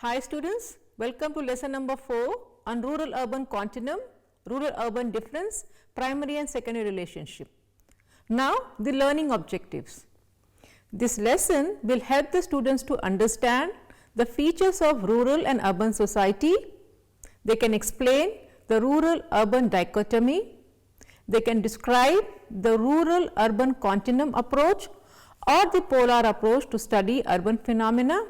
Hi students, welcome to lesson number 4 on rural urban continuum, rural urban difference, primary and secondary relationship. Now the learning objectives. This lesson will help the students to understand the features of rural and urban society. They can explain the rural urban dichotomy. They can describe the rural urban continuum approach or the polar approach to study urban phenomena,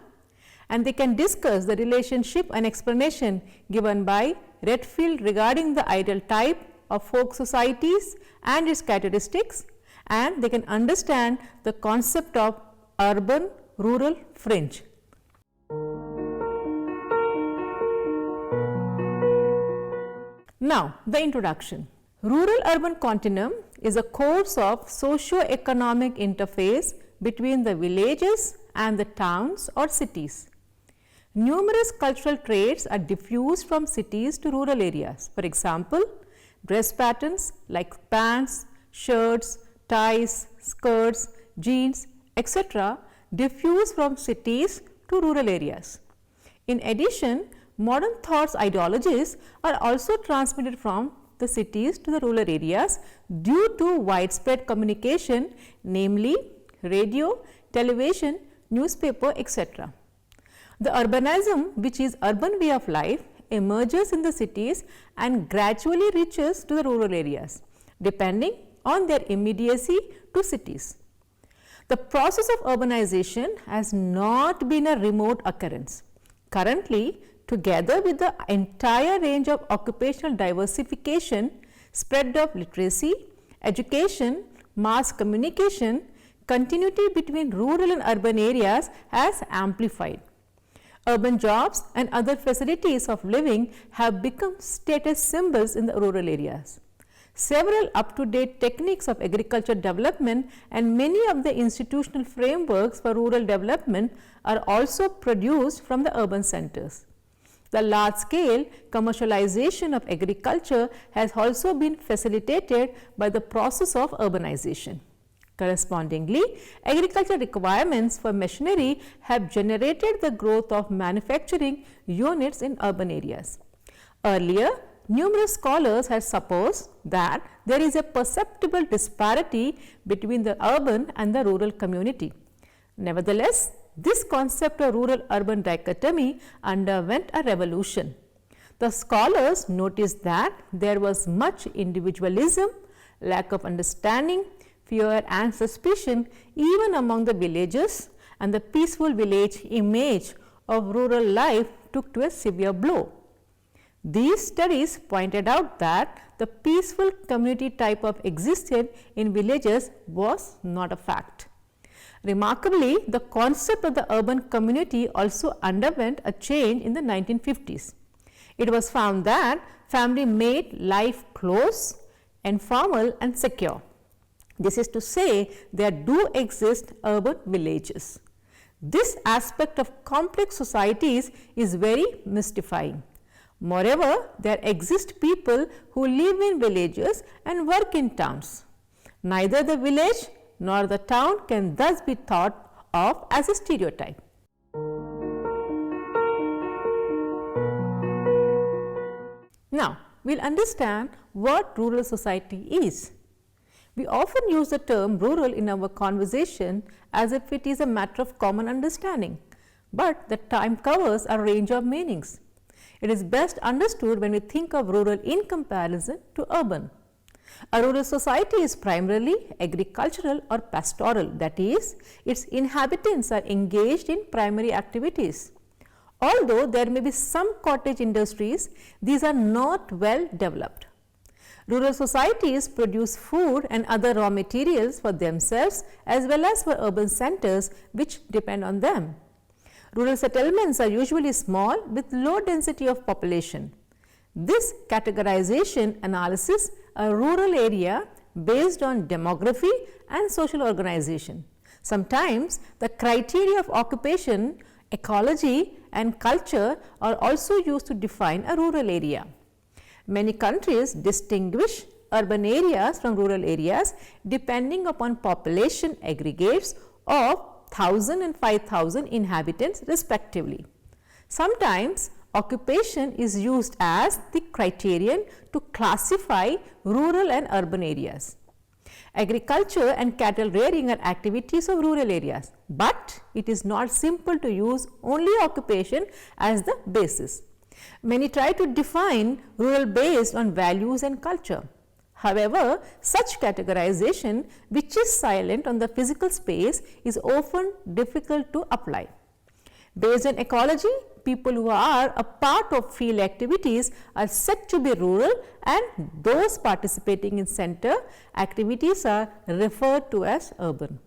and they can discuss the relationship and explanation given by Redfield regarding the ideal type of folk societies and its characteristics, and they can understand the concept of urban rural fringe. Now the introduction. Rural urban continuum is a course of socio-economic interface between the villages and the towns or cities. Numerous cultural traits are diffused from cities to rural areas. For example, dress patterns like pants, shirts, ties, skirts, jeans, etc. diffuse from cities to rural areas. In addition, modern thoughts ideologies are also transmitted from the cities to the rural areas due to widespread communication, namely radio, television, newspaper, etc. The urbanism, which is urban way of life, emerges in the cities and gradually reaches to the rural areas, depending on their immediacy to cities. The process of urbanization has not been a remote occurrence. Currently, together with the entire range of occupational diversification, spread of literacy, education, mass communication, continuity between rural and urban areas has amplified. Urban jobs and other facilities of living have become status symbols in the rural areas. Several up-to-date techniques of agriculture development and many of the institutional frameworks for rural development are also produced from the urban centers. The large-scale commercialization of agriculture has also been facilitated by the process of urbanization. Correspondingly, agricultural requirements for machinery have generated the growth of manufacturing units in urban areas. Earlier, numerous scholars had supposed that there is a perceptible disparity between the urban and the rural community. Nevertheless, this concept of rural-urban dichotomy underwent a revolution. The scholars noticed that there was much individualism, lack of understanding, fear and suspicion even among the villagers, and the peaceful village image of rural life took to a severe blow. These studies pointed out that the peaceful community type of existed in villages was not a fact. Remarkably, the concept of the urban community also underwent a change in the 1950s. It was found that family made life close, informal and secure. This is to say, there do exist urban villages. This aspect of complex societies is very mystifying. Moreover, there exist people who live in villages and work in towns. Neither the village nor the town can thus be thought of as a stereotype. Now, we will understand what rural society is. We often use the term rural in our conversation as if it is a matter of common understanding, but the term covers a range of meanings. It is best understood when we think of rural in comparison to urban. A rural society is primarily agricultural or pastoral, that is, its inhabitants are engaged in primary activities. Although there may be some cottage industries, these are not well developed. Rural societies produce food and other raw materials for themselves as well as for urban centers which depend on them. Rural settlements are usually small with low density of population. This categorization analysis a rural area based on demography and social organization. Sometimes the criteria of occupation, ecology and culture are also used to define a rural area. Many countries distinguish urban areas from rural areas depending upon population aggregates of 1000 and 5000 inhabitants respectively. Sometimes occupation is used as the criterion to classify rural and urban areas. Agriculture and cattle rearing are activities of rural areas, but it is not simple to use only occupation as the basis. Many try to define rural based on values and culture. However, such categorization, which is silent on the physical space, is often difficult to apply. Based on ecology, people who are a part of field activities are said to be rural, and those participating in center activities are referred to as urban.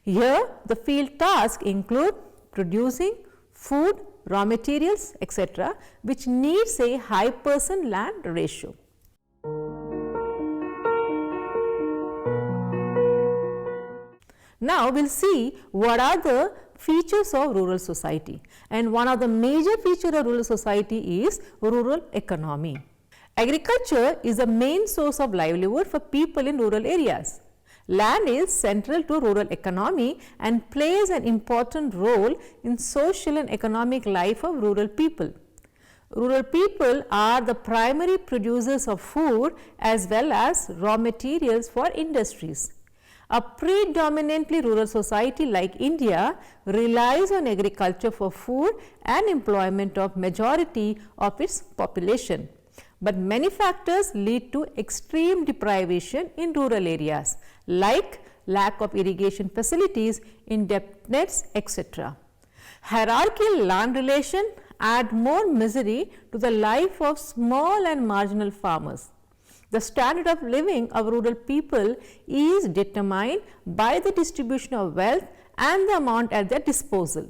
Here, the field tasks include producing food, raw materials, etc., which needs a high person land ratio. Now, we will see what are the features of rural society, and one of the major features of rural society is rural economy. Agriculture is the main source of livelihood for people in rural areas. Land is central to rural economy and plays an important role in social and economic life of rural people. Rural people are the primary producers of food as well as raw materials for industries. A predominantly rural society like India relies on agriculture for food and employment of majority of its population. But many factors lead to extreme deprivation in rural areas like lack of irrigation facilities, indebtedness, etc. Hierarchical land relation add more misery to the life of small and marginal farmers. The standard of living of rural people is determined by the distribution of wealth and the amount at their disposal.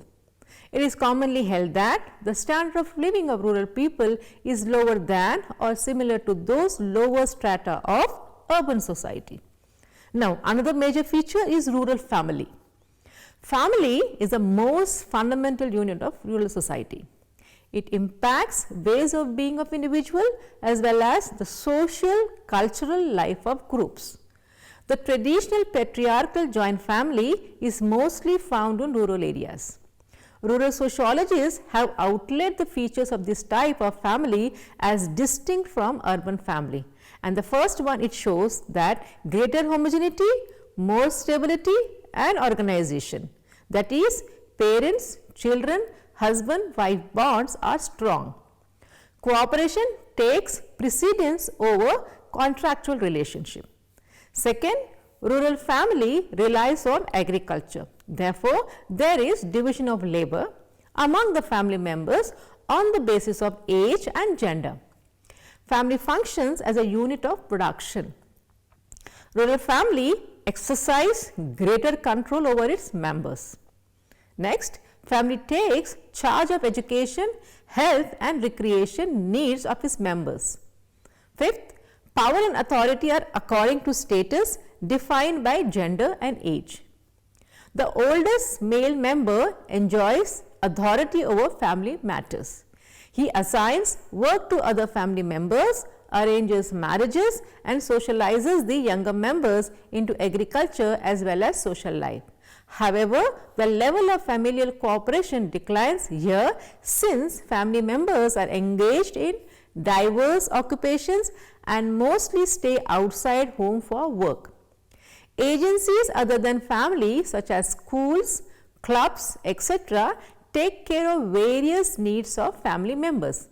It is commonly held that the standard of living of rural people is lower than or similar to those lower strata of urban society. Now, another major feature is rural family. Family is the most fundamental unit of rural society. It impacts ways of being of individual as well as the social, cultural life of groups. The traditional patriarchal joint family is mostly found in rural areas. Rural sociologists have outlined the features of this type of family as distinct from urban family. And the first one, it shows that greater homogeneity, more stability and organization. That is, parents, children, husband-wife bonds are strong. Cooperation takes precedence over contractual relationship. Second, rural family relies on agriculture. Therefore, there is division of labor among the family members on the basis of age and gender. Family functions as a unit of production. Rural family exercise greater control over its members. Next, family takes charge of education, health and recreation needs of its members. Fifth, power and authority are according to status defined by gender and age. The oldest male member enjoys authority over family matters. He assigns work to other family members, arranges marriages and socializes the younger members into agriculture as well as social life. However, the level of familial cooperation declines here since family members are engaged in diverse occupations and mostly stay outside home for work. Agencies other than family such as schools, clubs, etc. take care of various needs of family members.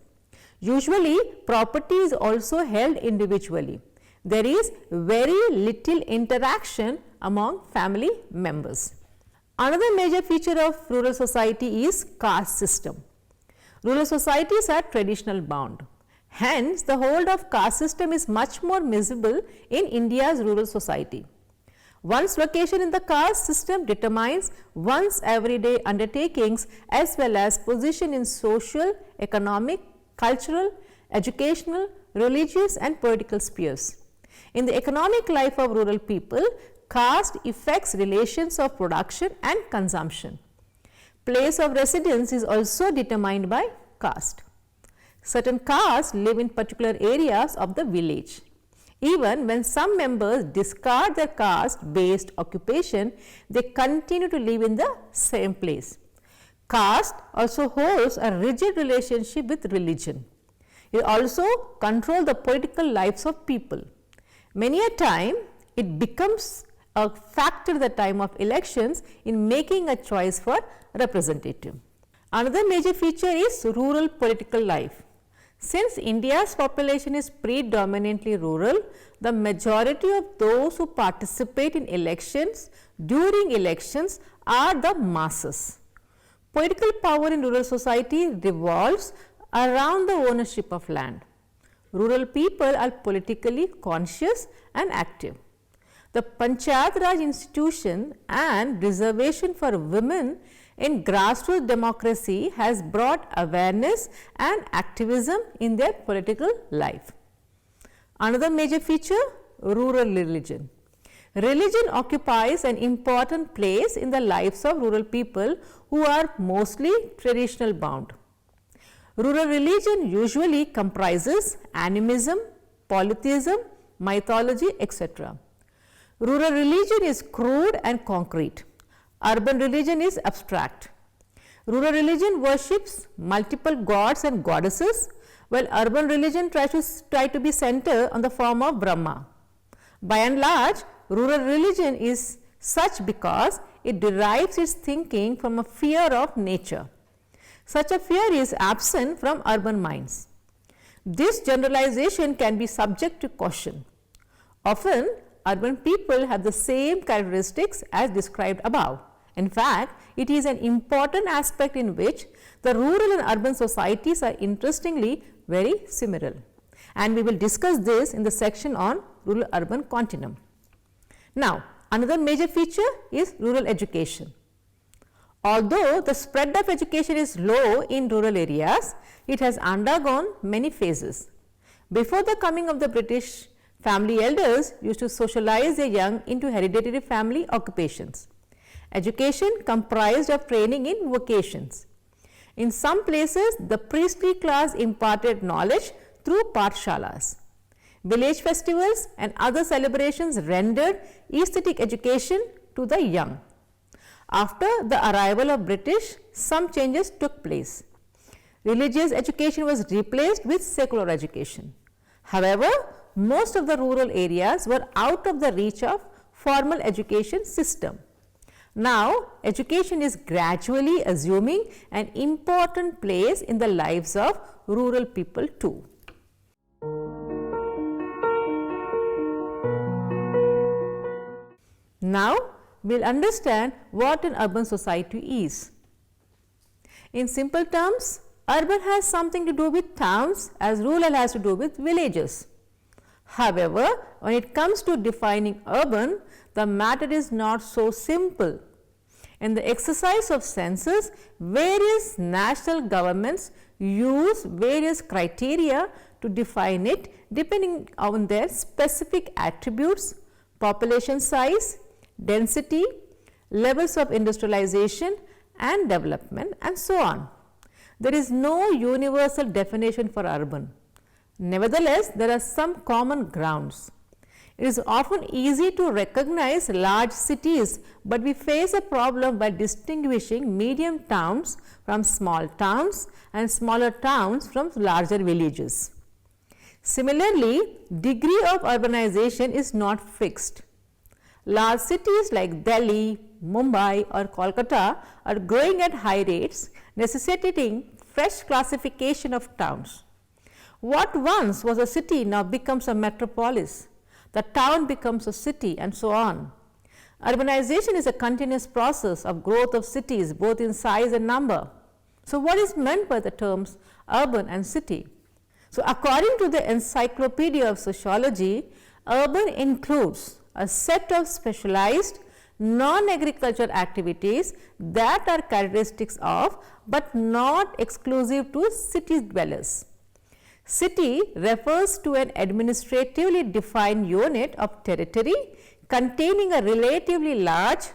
Usually, property is also held individually. There is very little interaction among family members. Another major feature of rural society is caste system. Rural societies are traditional bound. Hence, the hold of caste system is much more visible in India's rural society. One's location in the caste system determines one's everyday undertakings as well as position in social, economic, cultural, educational, religious and political spheres. In the economic life of rural people, caste affects relations of production and consumption. Place of residence is also determined by caste. Certain castes live in particular areas of the village. Even when some members discard their caste based occupation, they continue to live in the same place. Caste also holds a rigid relationship with religion. It also controls the political lives of people. Many a time, it becomes a factor at the time of elections in making a choice for representative. Another major feature is rural political life. Since India's population is predominantly rural, the majority of those who participate in elections during elections are the masses. Political power in rural society revolves around the ownership of land. Rural people are politically conscious and active. The Panchayat Raj institution and reservation for women in grassroots democracy has brought awareness and activism in their political life. Another major feature, rural religion. Religion occupies an important place in the lives of rural people who are mostly traditional bound. Rural religion usually comprises animism, polytheism, mythology, etc. Rural religion is crude and concrete. Urban religion is abstract. Rural religion worships multiple gods and goddesses, while urban religion tries to be centered on the form of Brahma. By and large, rural religion is such because it derives its thinking from a fear of nature. Such a fear is absent from urban minds. This generalization can be subject to caution. Often, urban people have the same characteristics as described above. In fact, it is an important aspect in which the rural and urban societies are interestingly very similar. And we will discuss this in the section on rural-urban continuum. Now, another major feature is rural education. Although the spread of education is low in rural areas, it has undergone many phases. Before the coming of the British, family elders used to socialize their young into hereditary family occupations. Education comprised of training in vocations. In some places, the priestly class imparted knowledge through pathshalas. Village festivals and other celebrations rendered aesthetic education to the young. After the arrival of British, some changes took place. Religious education was replaced with secular education. However, most of the rural areas were out of the reach of formal education system. Now, education is gradually assuming an important place in the lives of rural people too. Now, we will understand what an urban society is. In simple terms, urban has something to do with towns as rural has to do with villages. However, when it comes to defining urban, the matter is not so simple. In the exercise of census, various national governments use various criteria to define it depending on their specific attributes, population size, density, levels of industrialization and development, and so on. There is no universal definition for urban. Nevertheless, there are some common grounds. It is often easy to recognize large cities, but we face a problem by distinguishing medium towns from small towns and smaller towns from larger villages. Similarly, degree of urbanization is not fixed. Large cities like Delhi, Mumbai or Kolkata are growing at high rates, necessitating fresh classification of towns. What once was a city now becomes a metropolis. The town becomes a city and so on. Urbanization is a continuous process of growth of cities both in size and number. So, what is meant by the terms urban and city? So, according to the Encyclopedia of Sociology, urban includes a set of specialized non-agricultural activities that are characteristics of but not exclusive to city dwellers. City refers to an administratively defined unit of territory containing a relatively large,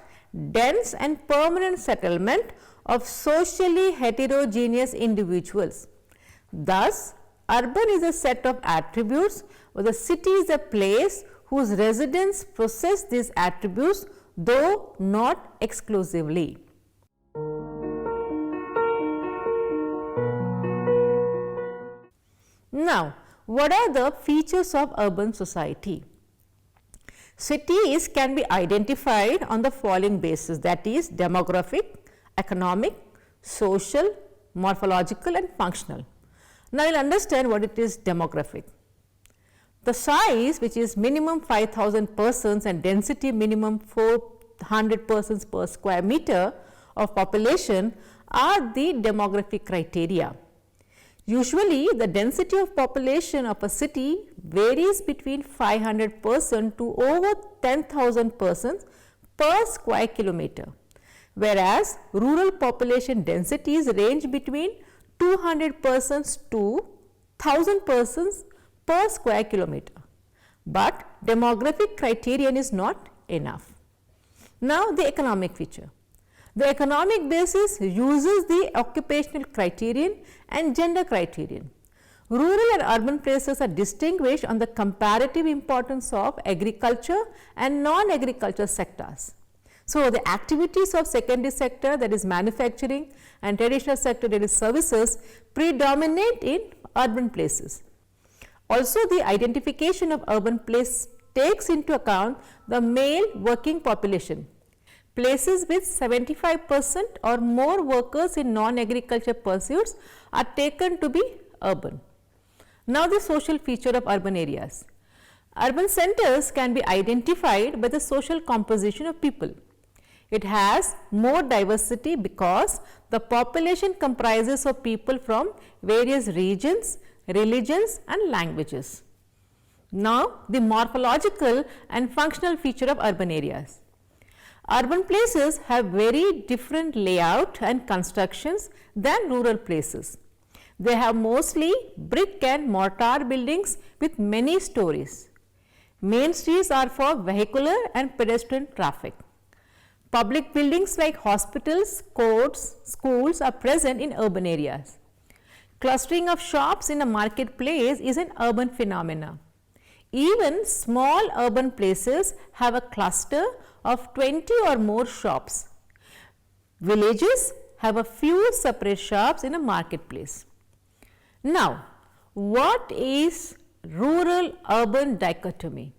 dense and permanent settlement of socially heterogeneous individuals. Thus, urban is a set of attributes where the city is a place whose residents possess these attributes, though not exclusively. Now, what are the features of urban society? Cities can be identified on the following basis, that is demographic, economic, social, morphological and functional. Now, you will understand what it is demographic. The size, which is minimum 5,000 persons and density minimum 400 persons per square meter of population, are the demographic criteria. Usually, the density of population of a city varies between 500 persons to over 10,000 persons per square kilometer, whereas rural population densities range between 200 persons to 1000 persons per square kilometer. But demographic criterion is not enough. Now, the economic feature. The economic basis uses the occupational criterion and gender criterion. Rural and urban places are distinguished on the comparative importance of agriculture and non-agriculture sectors. So, the activities of secondary sector, that is manufacturing, and traditional sector, that is services, predominate in urban places. Also, the identification of urban place takes into account the male working population. Places with 75% or more workers in non-agriculture pursuits are taken to be urban. Now, the social feature of urban areas. Urban centers can be identified by the social composition of people. It has more diversity because the population comprises of people from various regions, religions and languages. Now, the morphological and functional feature of urban areas. Urban places have very different layout and constructions than rural places. They have mostly brick and mortar buildings with many stories. Main streets are for vehicular and pedestrian traffic. Public buildings like hospitals, courts, schools are present in urban areas. Clustering of shops in a marketplace is an urban phenomena. Even small urban places have a cluster of 20 or more shops. Villages have a few separate shops in a marketplace. Now, what is rural-urban dichotomy?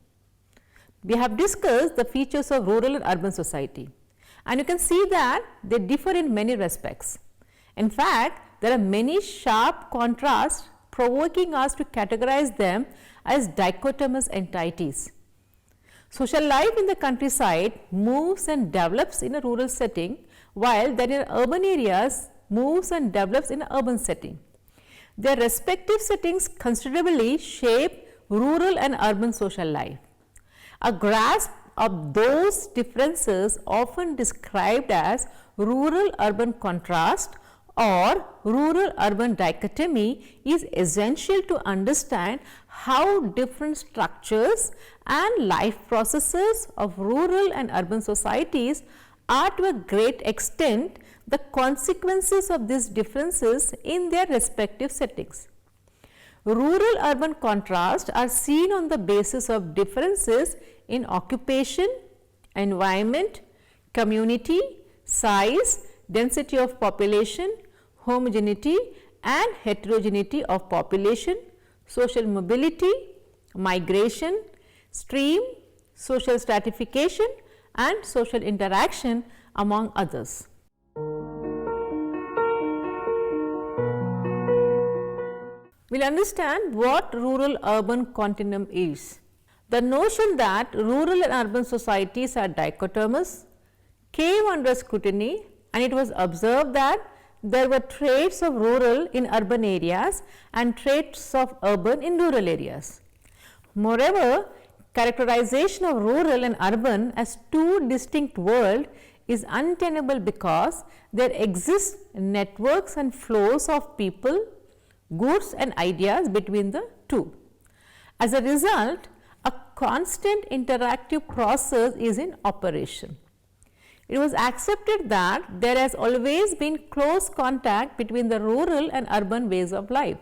We have discussed the features of rural and urban society, and you can see that they differ in many respects. In fact, there are many sharp contrasts provoking us to categorize them as dichotomous entities. Social life in the countryside moves and develops in a rural setting, while that in urban areas moves and develops in an urban setting. Their respective settings considerably shape rural and urban social life. A grasp of those differences, often described as rural-urban contrast or rural-urban dichotomy, is essential to understand how different structures and life processes of rural and urban societies are to a great extent the consequences of these differences in their respective settings. Rural-urban contrasts are seen on the basis of differences in occupation, environment, community, size, density of population, homogeneity and heterogeneity of population, social mobility, migration, stream, social stratification and social interaction, among others. We will understand what rural-urban continuum is. The notion that rural and urban societies are dichotomous came under scrutiny, and it was observed that there were traits of rural in urban areas and traits of urban in rural areas. Moreover, characterization of rural and urban as two distinct worlds is untenable because there exist networks and flows of people, goods and ideas between the two. As a result, a constant interactive process is in operation. It was accepted that there has always been close contact between the rural and urban ways of life.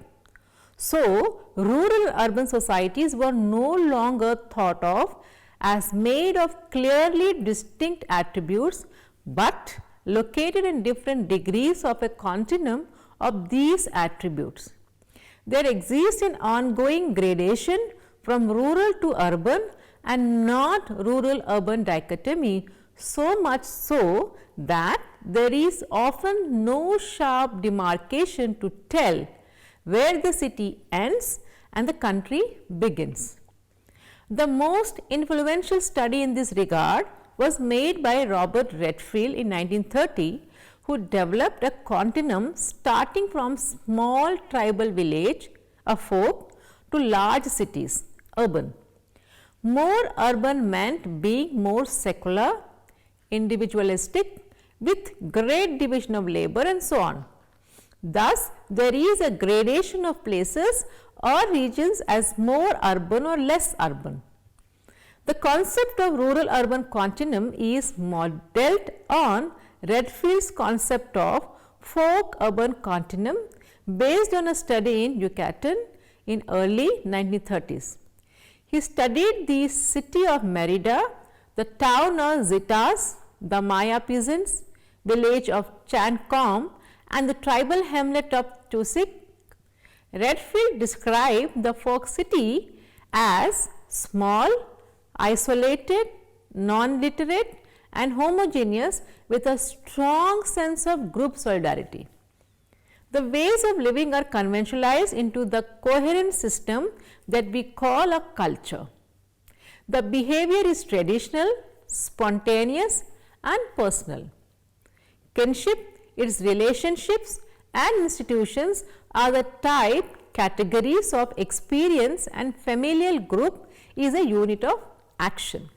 So, rural and urban societies were no longer thought of as made of clearly distinct attributes, but located in different degrees of a continuum of these attributes. There exists an ongoing gradation from rural to urban and not rural urban dichotomy, so much so that there is often no sharp demarcation to tell where the city ends and the country begins. The most influential study in this regard was made by Robert Redfield in 1930, who developed a continuum starting from small tribal village, a folk, to large cities, urban. More urban meant being more secular, individualistic, with great division of labor and so on. Thus, there is a gradation of places or regions as more urban or less urban. The concept of rural-urban continuum is modeled on Redfield's concept of folk-urban continuum based on a study in Yucatan in early 1930s. He studied the city of Merida, the town of Zitas, the Maya peasants, village of Chancom, and the tribal hamlet of Tusik. Redfield described the folk city as small, isolated, non-literate and homogeneous with a strong sense of group solidarity. The ways of living are conventionalized into the coherent system that we call a culture. The behavior is traditional, spontaneous and personal. Kinship, its relationships and institutions are the type categories of experience, and familial group is a unit of action.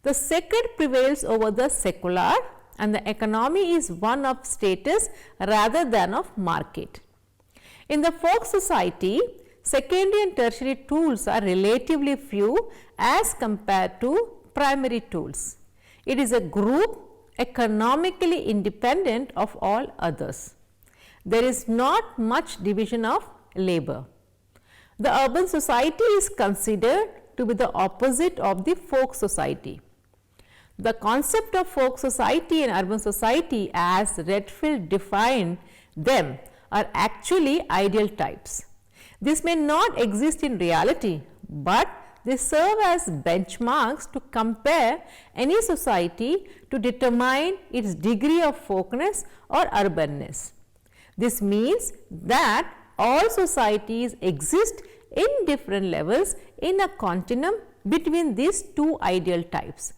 The sacred prevails over the secular and the economy is one of status rather than of market. In the folk society, secondary and tertiary tools are relatively few as compared to primary tools. It is a group economically independent of all others. There is not much division of labor. The urban society is considered to be the opposite of the folk society. The concept of folk society and urban society as Redfield defined them are actually ideal types. This may not exist in reality, but they serve as benchmarks to compare any society to determine its degree of folkness or urbanness. This means that all societies exist in different levels in a continuum between these two ideal types.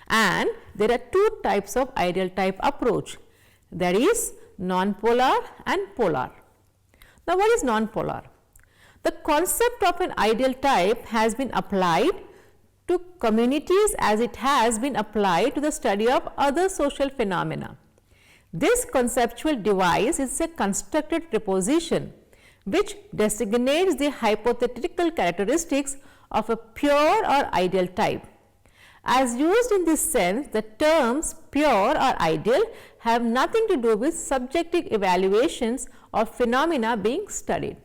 And there are two types of ideal type approach, that is non-polar and polar. Now, what is non-polar? The concept of an ideal type has been applied to communities as it has been applied to the study of other social phenomena. This conceptual device is a constructed preposition which designates the hypothetical characteristics of a pure or ideal type. As used in this sense, the terms pure or ideal have nothing to do with subjective evaluations of phenomena being studied.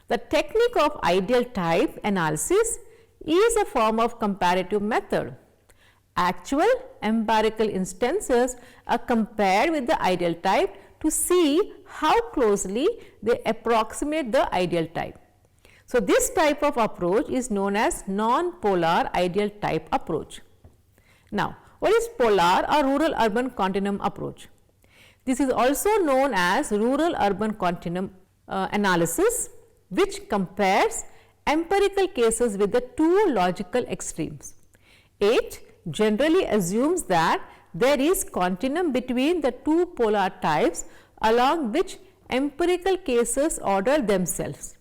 The technique of ideal type analysis is a form of comparative method. Actual empirical instances are compared with the ideal type to see how closely they approximate the ideal type. So, this type of approach is known as non-polar ideal type approach. Now, what is polar or rural urban continuum approach? This is also known as rural urban continuum analysis, which compares empirical cases with the two logical extremes. It generally assumes that there is continuum between the two polar types along which empirical cases order themselves.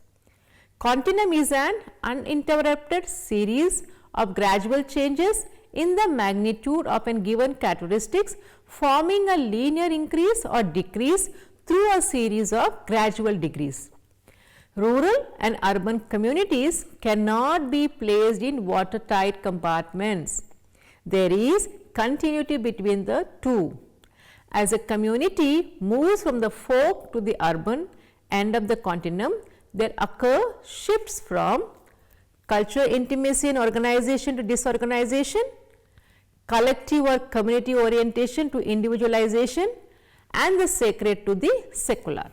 Continuum is an uninterrupted series of gradual changes in the magnitude of a given characteristics, forming a linear increase or decrease through a series of gradual degrees. Rural and urban communities cannot be placed in watertight compartments. There is continuity between the two. As a community moves from the folk to the urban end of the continuum, there occur shifts from cultural intimacy and organization to disorganization, collective or community orientation to individualization, and the sacred to the secular.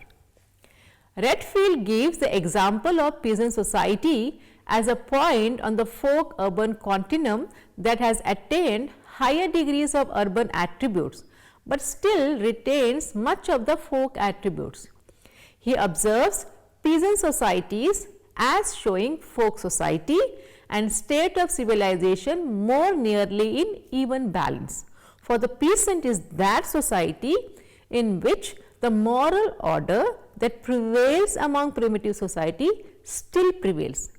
Redfield gives the example of peasant society as a point on the folk-urban continuum that has attained higher degrees of urban attributes, but still retains much of the folk attributes. He observes peasant societies as showing folk society and state of civilization more nearly in even balance. For the peasant is that society in which the moral order that prevails among primitive society still prevails,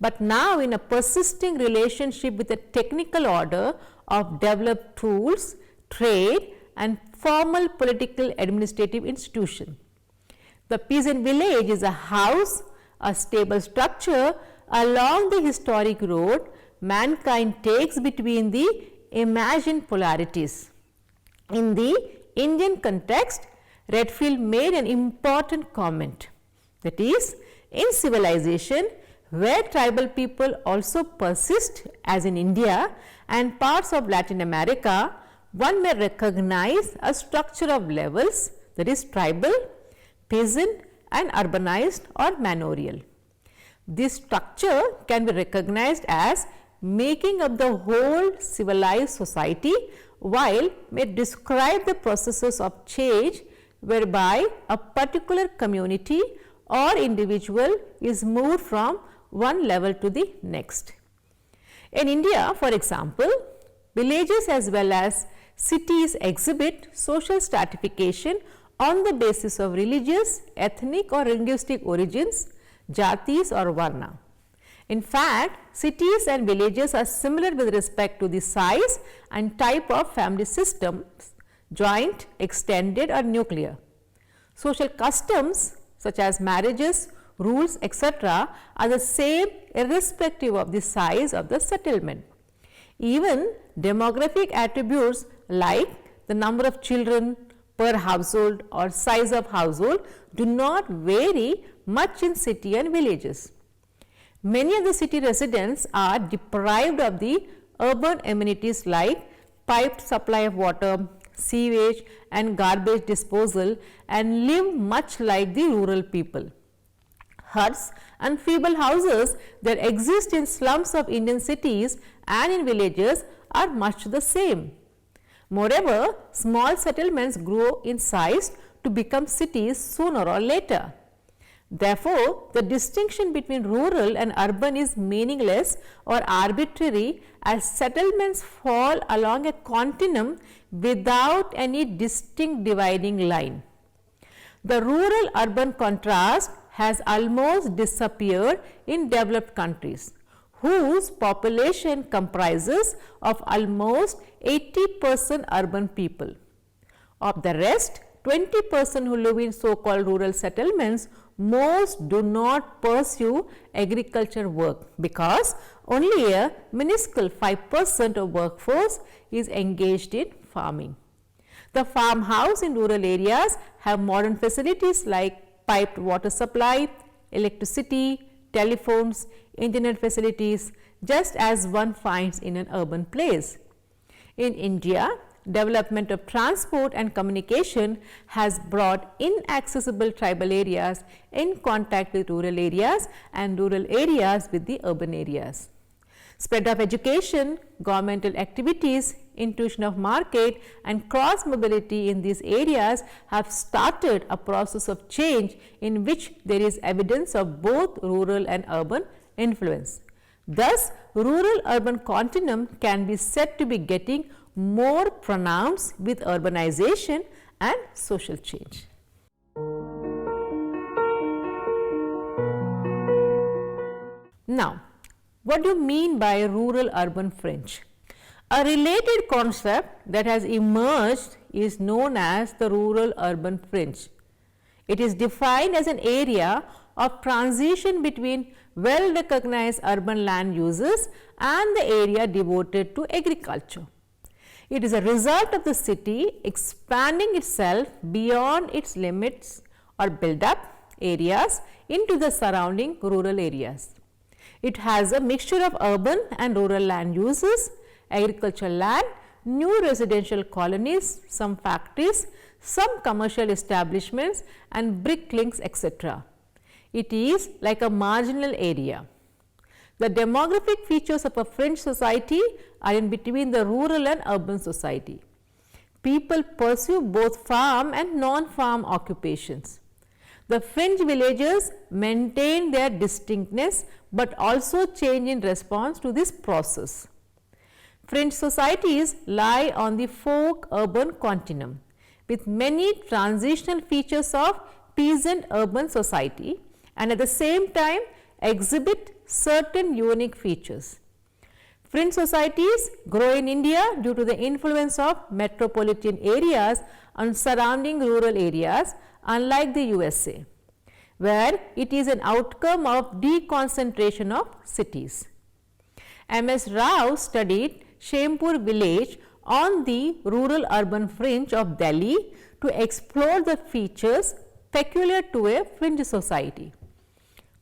but now in a persisting relationship with a technical order of developed tools, trade and formal political administrative institution. The peasant village is a house, a stable structure along the historic road mankind takes between the imagined polarities. In the Indian context, Redfield made an important comment, that is, in civilization where tribal people also persist as in India and parts of Latin America, one may recognize a structure of levels, that is tribal, peasant and urbanized or manorial. This structure can be recognized as making up the whole civilized society, while may describe the processes of change whereby a particular community or individual is moved from one level to the next. In India, for example, villages as well as cities exhibit social stratification on the basis of religious, ethnic or linguistic origins, jatis or varna. In fact, cities and villages are similar with respect to the size and type of family systems, joint, extended or nuclear. Social customs such as marriages, rules, etc. are the same irrespective of the size of the settlement. Even demographic attributes like the number of children per household or size of household do not vary much in city and villages. Many of the city residents are deprived of the urban amenities like piped supply of water, sewage and garbage disposal, and live much like the rural people. Huts and feeble houses that exist in slums of Indian cities and in villages are much the same. Moreover, small settlements grow in size to become cities sooner or later. Therefore, the distinction between rural and urban is meaningless or arbitrary, as settlements fall along a continuum without any distinct dividing line. The rural-urban contrast has almost disappeared in developed countries, whose population comprises of almost 80% urban people. Of the rest, 20% who live in so-called rural settlements, most do not pursue agriculture work because only a minuscule 5% of workforce is engaged in farming. The farmhouse in rural areas have modern facilities like piped water supply, electricity, telephones, internet facilities, just as one finds in an urban place. In India, development of transport and communication has brought inaccessible tribal areas in contact with rural areas and rural areas with the urban areas. Spread of education, governmental activities, intuition of market and cross mobility in these areas have started a process of change in which there is evidence of both rural and urban influence. Thus, rural-urban continuum can be said to be getting more pronounced with urbanization and social change. Now, what do you mean by rural-urban fringe? A related concept that has emerged is known as the rural-urban fringe. It is defined as an area of transition between well-recognized urban land uses and the area devoted to agriculture. It is a result of the city expanding itself beyond its limits or build-up areas into the surrounding rural areas. It has a mixture of urban and rural land uses, agricultural land, new residential colonies, some factories, some commercial establishments and brick links, etc. It is like a marginal area. The demographic features of a fringe society are in between the rural and urban society. People pursue both farm and non-farm occupations. The fringe villages maintain their distinctness but also change in response to this process. Fringe societies lie on the folk-urban continuum with many transitional features of peasant urban society and at the same time exhibit certain unique features. Fringe societies grow in India due to the influence of metropolitan areas on surrounding rural areas, unlike the USA, where it is an outcome of deconcentration of cities. M.S. Rao studied Shempur village on the rural urban fringe of Delhi to explore the features peculiar to a fringe society.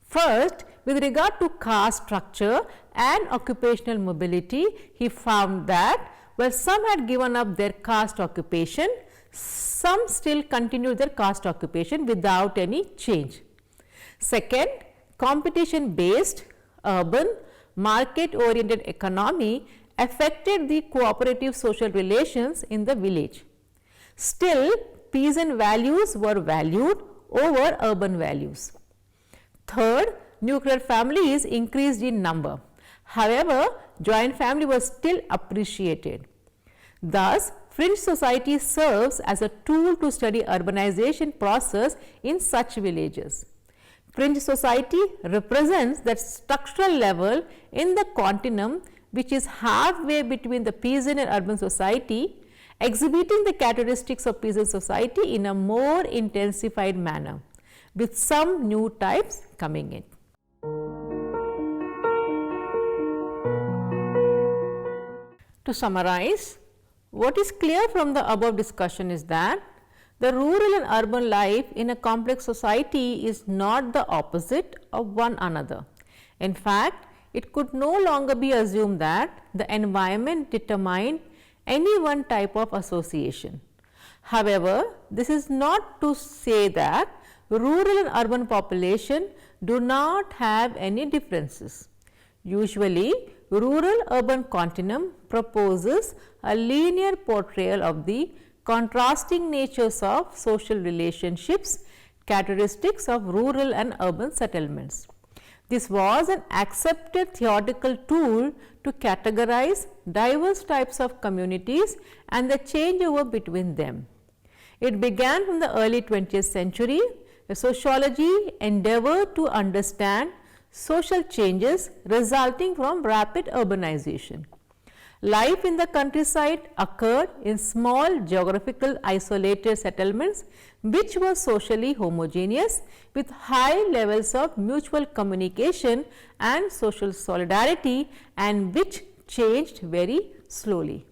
First, with regard to caste structure and occupational mobility, he found that where some had given up their caste occupation, some still continued their caste occupation without any change. Second, competition based, urban, market oriented economy affected the cooperative social relations in the village. Still, peasant values were valued over urban values. Third, nuclear families increased in number. However, joint family was still appreciated. Thus, fringe society serves as a tool to study urbanization process in such villages. Fringe society represents that structural level in the continuum which is halfway between the peasant and urban society, exhibiting the characteristics of peasant society in a more intensified manner, with some new types coming in. To summarize, what is clear from the above discussion is that the rural and urban life in a complex society is not the opposite of one another. In fact, it could no longer be assumed that the environment determined any one type of association. However, this is not to say that rural and urban population do not have any differences. Usually, rural-urban continuum proposes a linear portrayal of the contrasting natures of social relationships, characteristics of rural and urban settlements. This was an accepted theoretical tool to categorize diverse types of communities and the changeover between them. It began from the early 20th century, where sociology endeavored to understand social changes resulting from rapid urbanization. Life in the countryside occurred in small geographical isolated settlements which were socially homogeneous with high levels of mutual communication and social solidarity and which changed very slowly.